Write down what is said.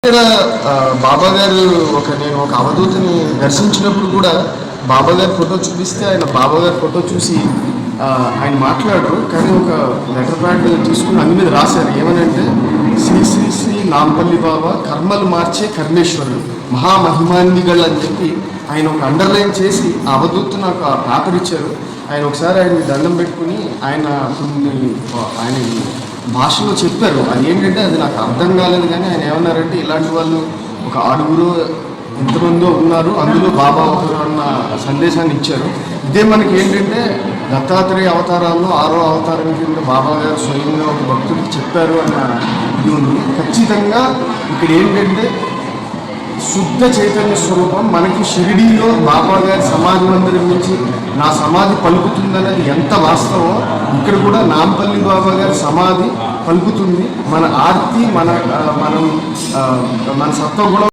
ఇక్కడ బాబా గారు నేను ఒక అవధూతని దర్శించినప్పుడు కూడా బాబా గారి ఫోటో చూపిస్తే ఆయన బాబా గారి ఫోటో చూసి ఆయన మాట్లాడరు, కానీ ఒక లెటర్ ప్యాడ్ తీసుకుని అన్ని మీద రాశారు. ఏమనంటే శ్రీ శ్రీ శ్రీ నాంపల్లి బాబా కర్మలు మార్చే కర్మేశ్వరుడు మహామహిమాన్నిగళ్ళు అని చెప్పి ఆయన ఒక అండర్లైన్ చేసి అవధూత్ నాకు ఆ పేపర్ ఇచ్చారు. ఆయన ఒకసారి ఆయన దండం పెట్టుకుని ఆయన ఆయన భాషలో చెప్పారు. అది ఏంటంటే అది నాకు అర్థం కాలేదు, కానీ ఆయన ఏమన్నారంటే ఇలాంటి వాళ్ళు ఒక 6 ఎంతమందో ఉన్నారు, అందులో బాబా ఒకరు అన్న సందేశాన్ని ఇచ్చారు. ఇదే మనకి ఏంటంటే దత్తాత్రేయ అవతారాల్లో 6వ అవతారం కింద బాబా గారు స్వయంగా ఒక భక్తుడికి చెప్పారు అన్న ఇది ఉంది. ఖచ్చితంగా ఇక్కడ ఏంటంటే శుద్ధ చైతన్య స్వరూపం మనకి షిరిడీలో బాబా గారి సమాధి మందిరం నుంచి నా సమాధి పలుకుతుందనేది ఎంత వాస్తవం, ఇక్కడ కూడా నాంపల్లి బాబా గారి సమాధి పలుకుతుంది. మన ఆర్తి మన సత్వగుణం